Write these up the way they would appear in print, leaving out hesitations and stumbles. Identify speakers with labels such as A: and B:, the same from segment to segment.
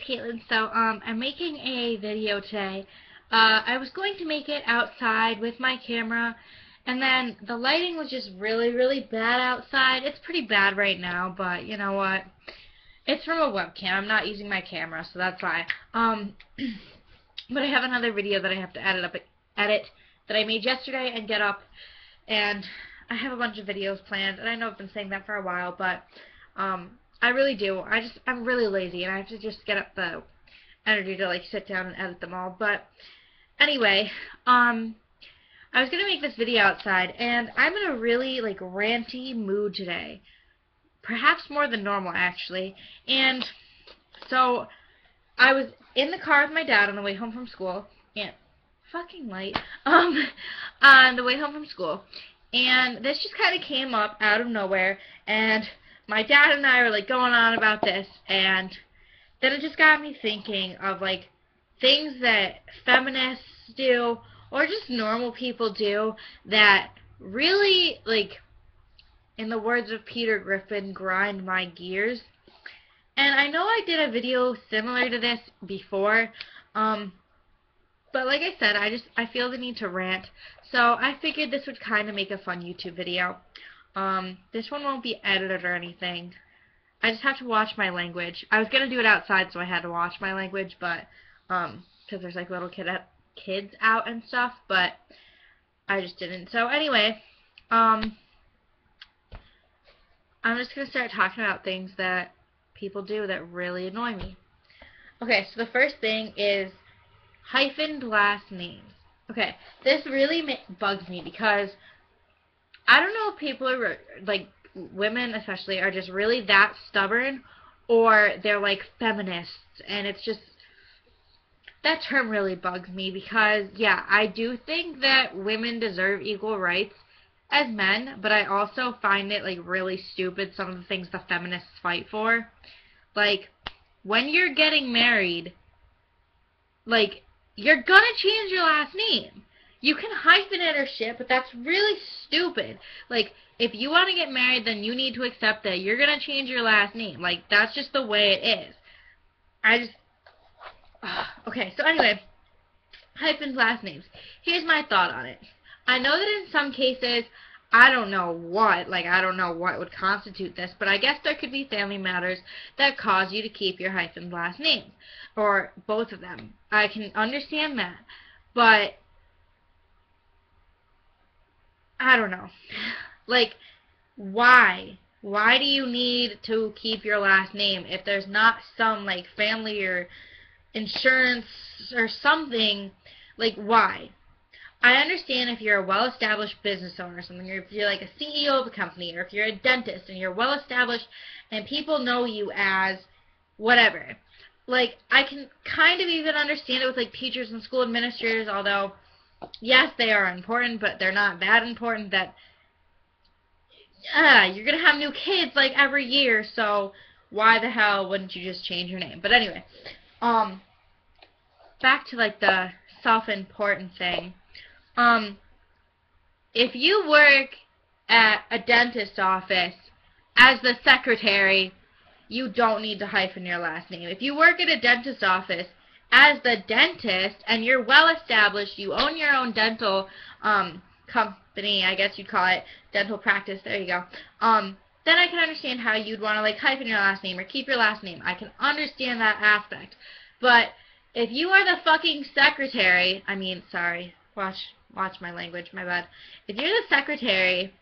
A: Caitlin. So, I'm making a video today. I was going to make it outside with my camera, and then the lighting was just really, really bad outside. It's pretty bad right now, but you know what? It's from a webcam. I'm not using my camera, so that's why. But I have another video that I have to edit that I made yesterday and get up, and I have a bunch of videos planned, and I know I've been saying that for a while, but, I really do. I'm really lazy, and I have to just get up the energy to, like, sit down and edit them all. But, anyway, I was going to make this video outside, and I'm in a really, like, ranty mood today. Perhaps more than normal, actually. And so, I was in the car with my dad on the way home from school, and fucking light, on the way home from school, and this just kind of came up out of nowhere, and my dad and I were, like, going on about this, and then it just got me thinking of, like, things that feminists do, or just normal people do, that really, like, in the words of Peter Griffin, grind my gears. And I know I did a video similar to this before, but like I said, I feel the need to rant, so I figured this would kind of make a fun YouTube video. This one won't be edited or anything. I just have to watch my language. I was gonna do it outside, so I had to watch my language, but because there's like little kids out and stuff, but I just didn't. So anyway, I'm just gonna start talking about things that people do that really annoy me. Okay, so the first thing is hyphened last names. Okay, this really bugs me because I don't know if people are, like, women especially, are just really that stubborn, or they're, like, feminists, and it's just, that term really bugs me because, yeah, I do think that women deserve equal rights as men, but I also find it, like, really stupid, some of the things the feminists fight for. Like, when you're getting married, like, you're gonna change your last name. You can hyphenate or shit, but that's really stupid. Like, if you want to get married, then you need to accept that you're gonna change your last name. Like, that's just the way it is. Okay, so anyway, hyphened last names. Here's my thought on it. I know that in some cases, I don't know what would constitute this, but I guess there could be family matters that cause you to keep your hyphened last name, or both of them. I can understand that, but I don't know. Like, why? Why do you need to keep your last name if there's not some, like, family or insurance or something? Like, why? I understand if you're a well-established business owner or something, or if you're, like, a CEO of a company, or if you're a dentist and you're well-established and people know you as whatever. Like, I can kind of even understand it with, like, teachers and school administrators, although, yes, they are important, but they're not that important that you're going to have new kids, like, every year, so why the hell wouldn't you just change your name? But anyway, back to, like, the self-important thing. If you work at a dentist's office as the secretary, you don't need to hyphen your last name. If you work at a dentist's office as the dentist and you're well established, you own your own dental company, I guess you'd call it, dental practice, there you go, then I can understand how you'd want to, like, hyphen your last name or keep your last name. I can understand that aspect. But if you are the fucking secretary, watch my language, my bad. If you're the secretary,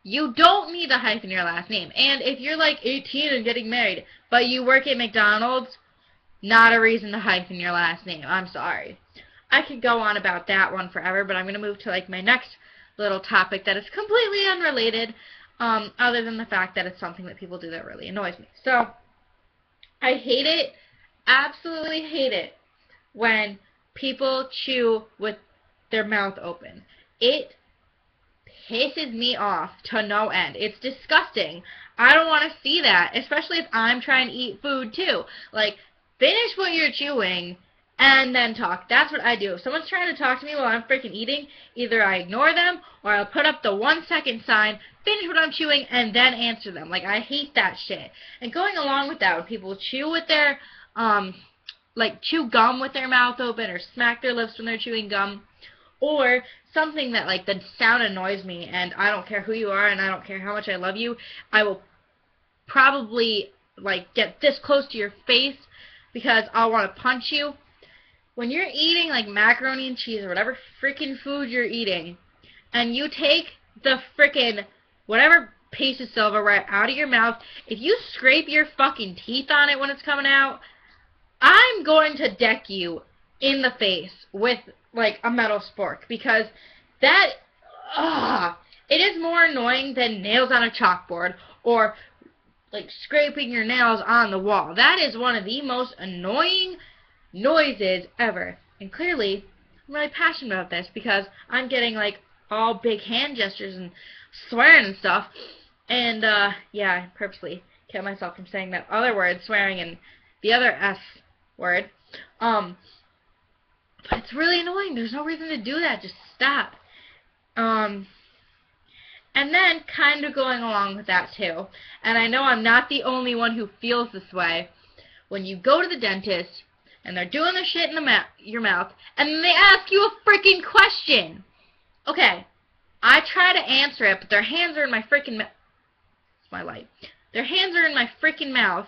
A: you don't need to hyphen your last name. And if you're, like, 18 and getting married, but you work at McDonald's, not a reason to hyphen your last name. I'm sorry. I could go on about that one forever, but I'm going to move to, like, my next little topic that is completely unrelated, other than the fact that it's something that people do that really annoys me. So, I hate it, absolutely hate it, when people chew with their mouth open. It pisses me off to no end. It's disgusting. I don't want to see that, especially if I'm trying to eat food too. Like, finish what you're chewing and then talk. That's what I do. If someone's trying to talk to me while I'm freaking eating, either I ignore them or I'll put up the 1 second sign, finish what I'm chewing, and then answer them. Like, I hate that shit. And going along with that, when people chew with their like chew gum with their mouth open or smack their lips when they're chewing gum, or something that like the sound annoys me, and I don't care who you are and I don't care how much I love you, I will probably like get this close to your face because I'll want to punch you. When you're eating like macaroni and cheese or whatever freaking food you're eating, and you take the frickin' whatever piece of silver right out of your mouth, if you scrape your fucking teeth on it when it's coming out, I'm going to deck you in the face with like a metal spork, because that, it is more annoying than nails on a chalkboard or like scraping your nails on the wall. That is one of the most annoying noises ever. And clearly, I'm really passionate about this because I'm getting like all big hand gestures and swearing and stuff. And yeah, I purposely kept myself from saying that other word, swearing, and the other S word. But it's really annoying. There's no reason to do that. Just stop. And then, kind of going along with that too, and I know I'm not the only one who feels this way, when you go to the dentist, and they're doing the shit in your mouth, and then they ask you a freaking question. Okay, I try to answer it, but their hands are in my freaking mouth. It's my light. Their hands are in my freaking mouth,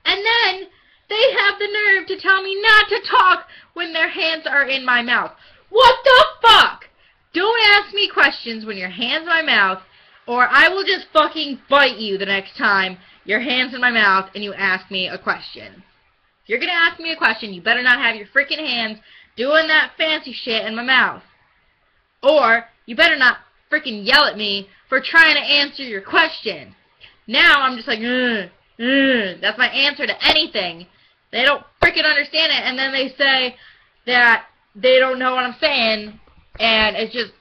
A: and then they have the nerve to tell me not to talk when their hands are in my mouth. What the fuck? Don't ask me questions when your hand's in my mouth, or I will just fucking bite you the next time your hand's in my mouth and you ask me a question. If you're gonna ask me a question, you better not have your freaking hands doing that fancy shit in my mouth. Or, you better not freaking yell at me for trying to answer your question. Now I'm just like, that's my answer to anything. They don't freaking understand it, and then they say that they don't know what I'm saying, and it's just,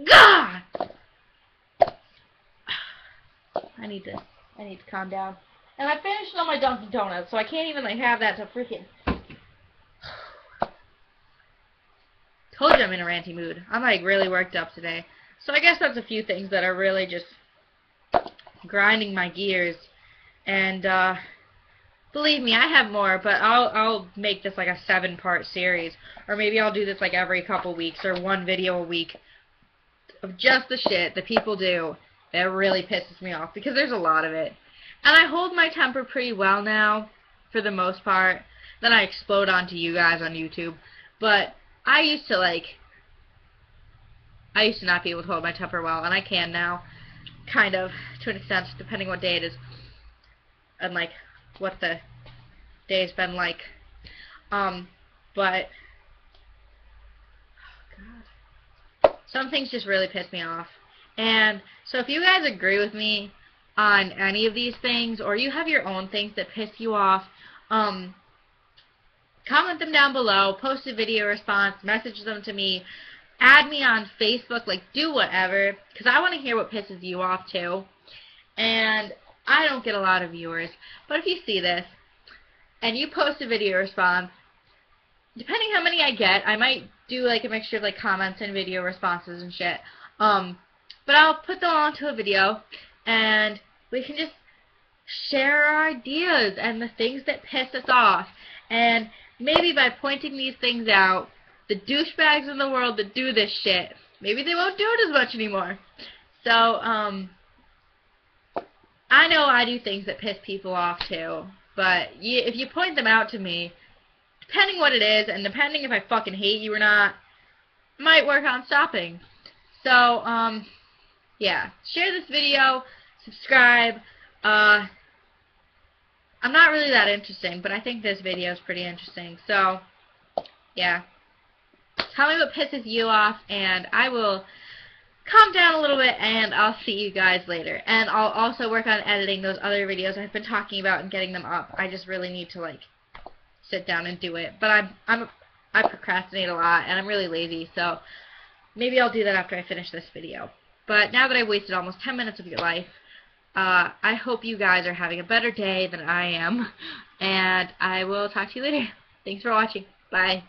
A: God! I need to calm down. And I finished all my Dunkin' Donuts, so I can't even like have that to freaking. Told you I'm in a ranty mood. I'm like really worked up today. So I guess that's a few things that are really just grinding my gears. And believe me, I have more, but I'll make this like a 7-part series, or maybe I'll do this like every couple weeks or one video a week of just the shit that people do that really pisses me off, because there's a lot of it. And I hold my temper pretty well now, for the most part. Then I explode onto you guys on YouTube. But I used to not be able to hold my temper well, and I can now, kind of, to an extent, depending what day it is, and like what the day's been like. But oh God, some things just really piss me off. And so if you guys agree with me on any of these things, or you have your own things that piss you off, comment them down below, post a video response, message them to me, add me on Facebook, like do whatever, because I want to hear what pisses you off too. And I don't get a lot of viewers, but if you see this and you post a video response, depending how many I get, I might do like a mixture of like comments and video responses and shit. But I'll put them onto a video, and we can just share our ideas and the things that piss us off. And maybe by pointing these things out, the douchebags in the world that do this shit, maybe they won't do it as much anymore. So, I know I do things that piss people off too, but if you point them out to me, depending what it is, and depending if I fucking hate you or not, I might work on stopping. So, yeah, share this video, subscribe. I'm not really that interesting, but I think this video is pretty interesting. So, yeah. Tell me what pisses you off, and I will calm down a little bit, and I'll see you guys later. And I'll also work on editing those other videos I've been talking about and getting them up. I just really need to, like, sit down and do it. But I procrastinate a lot, and I'm really lazy, so maybe I'll do that after I finish this video. But now that I've wasted almost 10 minutes of your life, I hope you guys are having a better day than I am, and I will talk to you later. Thanks for watching. Bye.